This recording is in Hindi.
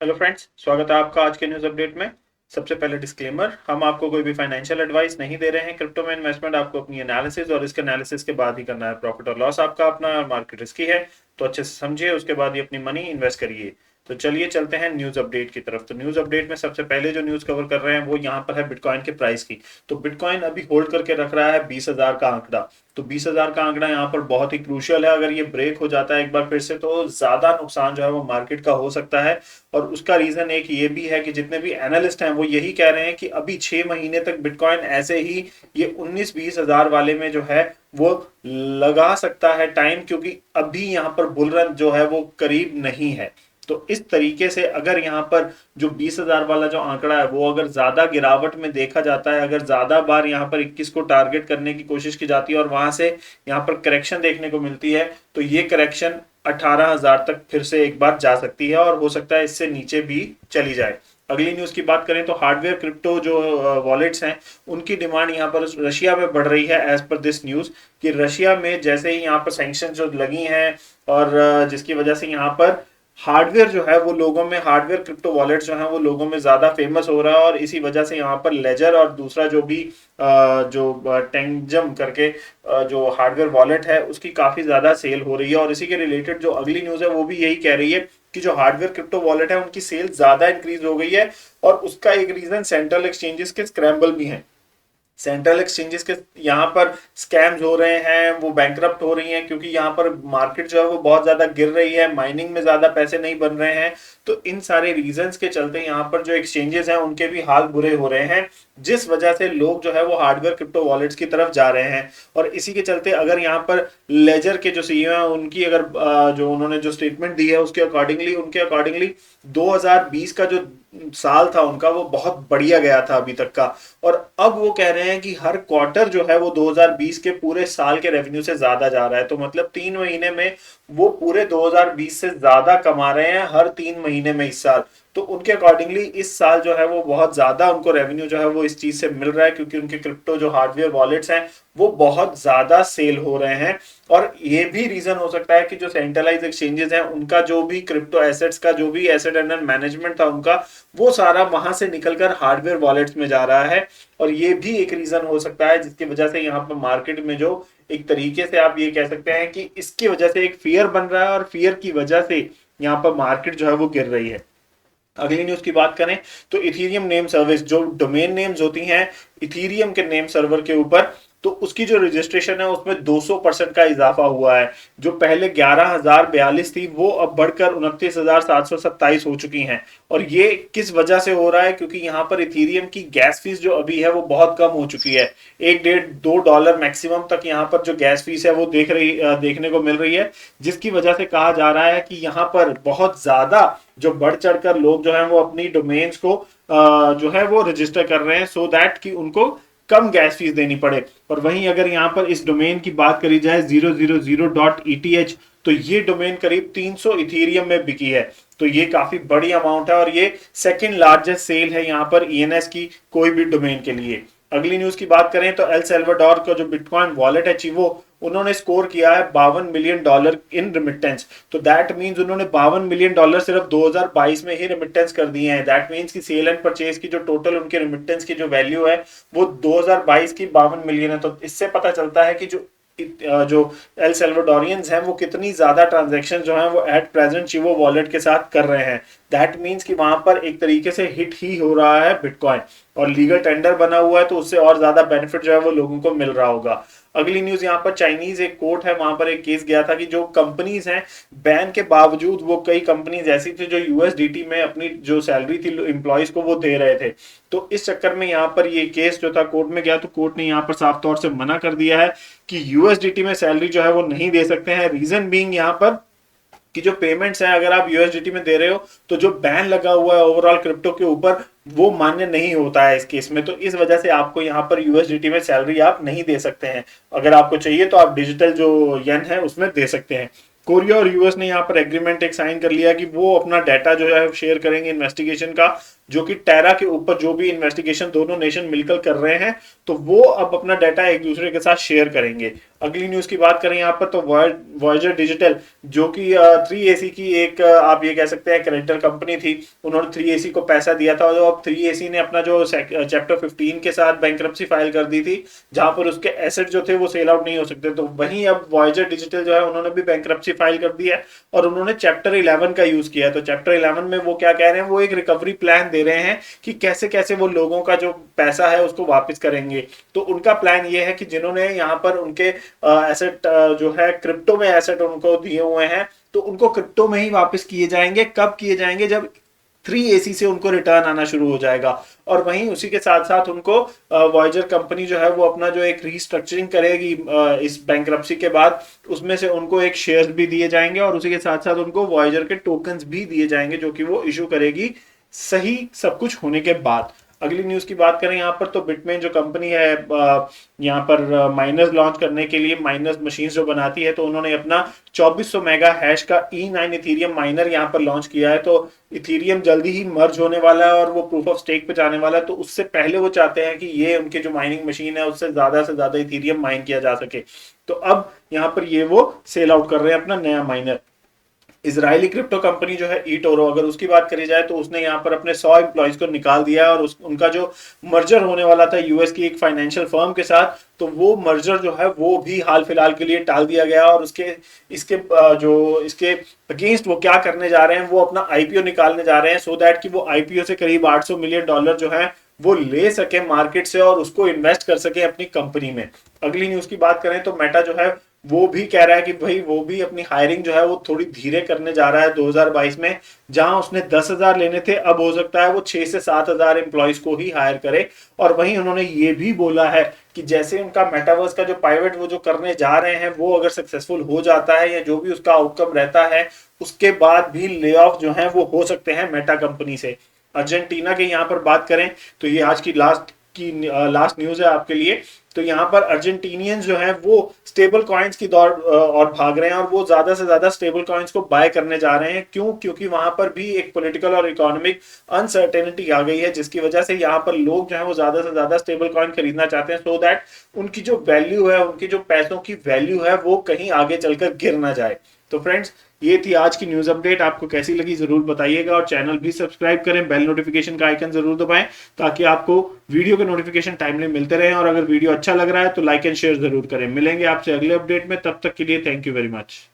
हेलो फ्रेंड्स, स्वागत है आपका आज के न्यूज़ अपडेट में। सबसे पहले डिस्क्लेमर, हम आपको कोई भी फाइनेंशियल एडवाइस नहीं दे रहे हैं। क्रिप्टो में इन्वेस्टमेंट आपको अपनी एनालिसिस और इसके एनालिसिस के बाद ही करना है। प्रॉफिट और लॉस आपका अपना है और मार्केट रिस्की है, तो अच्छे से समझिए, उसके बाद ही अपनी मनी इन्वेस्ट करिए। तो चलिए चलते हैं न्यूज़ अपडेट की तरफ। तो न्यूज़ अपडेट में सबसे पहले जो न्यूज़ कवर कर रहे हैं वो यहाँ पर है बिटकॉइन के प्राइस की। तो बिटकॉइन अभी होल्ड करके रख रहा है 20,000 का आंकड़ा। तो 20,000 का आंकड़ा यहाँ पर बहुत ही क्रूशियल है। अगर ये ब्रेक हो जाता है एक बार फिर से तो ज्यादा नुकसान जो है वो मार्केट का हो सकता है। और उसका रीजन एक ये भी है कि जितने भी एनालिस्ट हैं वो यही कह रहे हैं कि अभी 6 महीने तक बिटकॉइन ऐसे ही ये 19-20 हजार वाले में जो है वो लगा सकता है टाइम, क्योंकि अभी यहाँ पर बुल रन जो है वो करीब नहीं है। तो इस तरीके से अगर यहाँ पर जो 20,000 वाला जो आंकड़ा है वो अगर ज्यादा गिरावट में देखा जाता है, अगर ज्यादा बार यहाँ पर 21 को टारगेट करने की कोशिश की जाती है और वहां से यहाँ पर करेक्शन देखने को मिलती है, तो ये करेक्शन 18,000 तक फिर से एक बार जा सकती है और हो सकता है इससे नीचे भी चली जाए। अगली न्यूज की बात करें तो हार्डवेयर क्रिप्टो जो वॉलेट्स हैं उनकी डिमांड यहाँ पर रशिया में बढ़ रही है। एज पर दिस न्यूज कि रशिया में जैसे ही यहाँ पर सैंक्शन जो लगी हैं और जिसकी वजह से यहाँ पर हार्डवेयर जो है वो लोगों में, हार्डवेयर क्रिप्टो वॉलेट जो है वो लोगों में ज्यादा फेमस हो रहा है और इसी वजह से यहाँ पर लेजर और दूसरा जो भी जो टेंजम करके जो हार्डवेयर वॉलेट है उसकी काफी ज्यादा सेल हो रही है। और इसी के रिलेटेड जो अगली न्यूज है वो भी यही कह रही है कि जो हार्डवेयर क्रिप्टो वॉलेट है उनकी सेल ज्यादा इंक्रीज हो गई है। और उसका एक रीजन सेंट्रल एक्सचेंजेस के स्क्रैम्बल भी है। सेंट्रल एक्सचेंजेस के यहाँ पर स्कैम्स हो रहे हैं, वो बैंकरप्ट हो रही हैं, क्योंकि यहाँ पर मार्केट जो है वो बहुत ज्यादा गिर रही है, माइनिंग में ज्यादा पैसे नहीं बन रहे हैं। तो इन सारे रीजंस के चलते यहाँ पर जो एक्सचेंजेस हैं उनके भी हाल बुरे हो रहे हैं, जिस वजह से लोग जो है वो हार्डवेयर क्रिप्टो वॉलेट्स की तरफ जा रहे हैं। और इसी के चलते अगर यहाँ पर लेजर के जो सीईओ हैं उनकी अगर जो उन्होंने जो स्टेटमेंट दी है उसके अकॉर्डिंगली, उनके अकॉर्डिंगली 2020 का जो साल था उनका वो बहुत बढ़िया गया था अभी तक का। और अब वो कह रहे हैं कि हर क्वार्टर जो है वो 2020 के पूरे साल के रेवेन्यू से ज्यादा जा रहा है। तो मतलब 3 महीने में वो पूरे 2020 से ज्यादा कमा रहे हैं हर 3 महीने में इस साल। तो उनके अकॉर्डिंगली इस साल जो है वो बहुत ज्यादा उनको रेवेन्यू जो है वो इस चीज से मिल रहा है, क्योंकि उनके क्रिप्टो जो हार्डवेयर वॉलेट्स हैं वो बहुत ज्यादा सेल हो रहे हैं। और ये भी रीजन हो सकता है कि जो सेंट्रलाइज एक्सचेंजेस हैं उनका जो भी क्रिप्टो एसेट्स का जो भी एसेट अंडर मैनेजमेंट था उनका, वो सारा वहां से निकलकर हार्डवेयर वॉलेट्स में जा रहा है। और ये भी एक रीजन हो सकता है जिसकी वजह से यहाँ पर मार्केट में जो एक तरीके से आप ये कह सकते हैं कि इसकी वजह से एक फियर बन रहा है और फियर की वजह से यहाँ पर मार्केट जो है वो गिर रही है। अगली न्यूज की बात करें तो इथीरियम नेम सर्विस, जो डोमेन नेम्स होती हैं इथीरियम के नेम सर्वर के ऊपर, तो उसकी जो रजिस्ट्रेशन है उसमें 200% का इजाफा हुआ है। जो पहले 11,042 थी वो अब बढ़कर 29,727 हो चुकी हैं। और ये किस वजह से हो रहा है, क्योंकि यहाँ पर इथीरियम की गैस फीस जो अभी है वो बहुत कम हो चुकी है। 1, 1.5, 2 डॉलर मैक्सिमम तक यहाँ पर जो गैस फीस है वो देखने को मिल रही है, जिसकी वजह से कहा जा रहा है कि यहाँ पर बहुत ज्यादा जो बढ़ चढ़कर लोग जो है वो अपनी डोमेन्स को जो है वो रजिस्टर कर रहे हैं, सो दैट कि उनको कम गैस फीस देनी पड़े। और वहीं अगर यहाँ पर इस डोमेन की बात करी जाए 000.eth, तो ये डोमेन करीब 300 इथीरियम में बिकी है। तो ये काफी बड़ी अमाउंट है और ये सेकंड लार्जेस्ट सेल है यहाँ पर ईएनएस की कोई भी डोमेन के लिए। अगली न्यूज की बात करें तो एल सेल्वाडोर का जो बिटकॉइन वॉलेट है चिवो, उन्होंने स्कोर किया है $52 मिलियन इन रिमिटेंस। तो दैट मींस उन्होंने $52 मिलियन सिर्फ 2022 में ही रिमिटेंस कर दिए हैं। दैट मींस की सेल एंड परचेज की जो टोटल उनके रिमिटेंस की जो वैल्यू है वो 2022 की 52 मिलियन है। तो इससे पता चलता है कि जो एल सेल्वाडोरियंस हैं वो कितनी ज्यादा ट्रांजैक्शन जो है वो एट प्रेजेंट चिवो वॉलेट के साथ कर रहे हैं। दैट मीन्स कि वहां पर एक तरीके से हिट ही हो रहा है बिटकॉइन, और लीगल टेंडर बना हुआ है तो उससे और ज्यादा बेनिफिट जो है वो लोगों को मिल रहा होगा। अगली न्यूज यहाँ पर चाइनीज एक कोर्ट है, वहां पर एक केस गया था कि जो कंपनीज हैं बैन के बावजूद वो कई कंपनीज ऐसी थी जो यूएसडीटी में अपनी जो सैलरी थी एम्प्लॉयज को वो दे रहे थे। तो इस चक्कर में यहाँ पर ये केस जो था कोर्ट में गया, तो कोर्ट ने यहाँ पर साफ तौर से मना कर दिया है कि यूएसडीटी में सैलरी जो है वो नहीं दे सकते हैं। रीजन बीइंग यहाँ पर कि जो पेमेंट्स हैं अगर आप यूएसडीटी में दे रहे हो तो जो बैन लगा हुआ है ओवरऑल क्रिप्टो के ऊपर वो मान्य नहीं होता है इस केस में। तो इस वजह से आपको यहाँ पर यूएसडीटी में सैलरी आप नहीं दे सकते हैं। अगर आपको चाहिए तो आप डिजिटल जो येन है उसमें दे सकते हैं। कोरिया और यूएस ने यहाँ पर एग्रीमेंट एक साइन कर लिया कि वो अपना डाटा जो है शेयर करेंगे इन्वेस्टिगेशन का, जो कि टेरा के ऊपर जो भी इन्वेस्टिगेशन दोनों नेशन मिलकर कर रहे हैं, तो वो अब अपना डाटा एक दूसरे के साथ शेयर करेंगे। अगली न्यूज की बात करें यहाँ पर, तो वॉयजर डिजिटल जो कि 3AC की एक आप ये कह सकते हैं क्रेडिटर कंपनी थी, उन्होंने 3AC को पैसा दिया था, और अब 3AC ने अपना जो चैप्टर 15 के साथ बैंक्रप्सी फाइल कर दी थी, जहां पर उसके एसेट जो थे वो सेल आउट नहीं हो सकते। तो वहीं अब वॉयजर डिजिटल जो है उन्होंने भी बैंक्रप्सी फाइल कर दी है, और उन्होंने चैप्टर 11 का यूज किया है। तो चैप्टर 11 में वो क्या कह रहे हैं, वो एक रिकवरी प्लान दे रहे हैं कि कैसे कैसे वो लोगों का जो पैसा है उसको वापस करेंगे। तो उनका प्लान ये है कि जिन्होंने यहाँ पर उनके एसेट जो है क्रिप्टो में एसेट उनको दिए हुए हैं, तो उनको क्रिप्टो में ही वापस किए जाएंगे। कब किए जाएंगे, जब 3AC से उनको रिटर्न आना शुरू हो जाएगा। और वहीं उसी के साथ साथ उनको वॉयजर कंपनी जो है वो अपना जो एक रीस्ट्रक्चरिंग करेगी इस बैंक्रप्सी के बाद, उसमें से उनको एक शेयर भी दिए जाएंगे, और उसी के साथ साथ उनको वॉयजर के टोकन्स भी दिए जाएंगे, जो कि वो इशू करेगी सही सब कुछ होने के बाद। अगली न्यूज की बात करें यहाँ पर, तो बिटमेन जो कंपनी है यहाँ पर माइनर्स लॉन्च करने के लिए, माइनर्स मशीन जो बनाती है, तो उन्होंने अपना 2400 मेगा हैश का E9 इथीरियम माइनर यहाँ पर लॉन्च किया है। तो इथीरियम जल्दी ही मर्ज होने वाला है और वो प्रूफ ऑफ स्टेक पे जाने वाला है। तो उससे पहले वो चाहते हैं कि ये उनके जो माइनिंग मशीन है उससे ज्यादा इथीरियम माइन किया जा सके। तो अब यहाँ पर ये वो सेल आउट कर रहे हैं अपना नया माइनर। इजरायली क्रिप्टो कंपनी जो है ईटोरो, अगर उसकी बात करी जाए तो उसने यहाँ पर अपने 100 एम्प्लॉइज को निकाल दिया है, और उनका जो मर्जर होने वाला था यूएस की एक फाइनेंशियल फर्म के साथ, तो वो मर्जर जो है वो भी हाल फिलहाल के लिए टाल दिया गया। और इसके अगेंस्ट वो क्या करने जा रहे हैं, वो अपना आईपीओ निकालने जा रहे हैं, सो दैट कि वो आईपीओ से करीब $800 मिलियन जो है वो ले सके मार्केट से, और उसको इन्वेस्ट कर सके अपनी कंपनी में। अगली न्यूज की बात करें तो मेटा जो है वो भी कह रहा है कि भाई वो भी अपनी हायरिंग जो है वो थोड़ी धीरे करने जा रहा है 2022 में। जहां उसने 10,000 लेने थे, अब हो सकता है वो 6 से 7,000 एम्प्लॉइज को ही हायर करे। और वहीं उन्होंने ये भी बोला है कि जैसे उनका मेटावर्स का जो पाइवेट वो जो करने जा रहे हैं, वो अगर सक्सेसफुल हो जाता है या जो भी उसका आउटकम रहता है, उसके बाद भी ले ऑफ जो है वो हो सकते हैं मेटा कंपनी से। अर्जेंटीना के यहाँ पर बात करें तो ये आज की लास्ट न्यूज है आपके लिए। तो यहाँ पर अर्जेंटीनियंस जो हैं वो स्टेबल कॉइन्स की दौड़ और भाग रहे हैं, और वो ज्यादा से ज्यादा स्टेबल कॉइन्स को बाय करने जा रहे हैं। क्यों? क्योंकि वहां पर भी एक पॉलिटिकल और इकोनॉमिक अनसर्टेनिटी आ गई है, जिसकी वजह से यहाँ पर लोग जो है वो ज्यादा से ज्यादा स्टेबल कॉइन खरीदना चाहते हैं, सो दैट उनकी जो वैल्यू है, उनकी जो पैसों की वैल्यू है, वो कहीं आगे चलकर गिर ना जाए। तो फ्रेंड्स, ये थी आज की न्यूज अपडेट। आपको कैसी लगी जरूर बताइएगा, और चैनल भी सब्सक्राइब करें, बेल नोटिफिकेशन का आइकन जरूर दबाएं, ताकि आपको वीडियो के नोटिफिकेशन टाइमली मिलते रहें। और अगर वीडियो अच्छा लग रहा है तो लाइक एंड शेयर जरूर करें। मिलेंगे आपसे अगले अपडेट में, तब तक के लिए थैंक यू वेरी मच।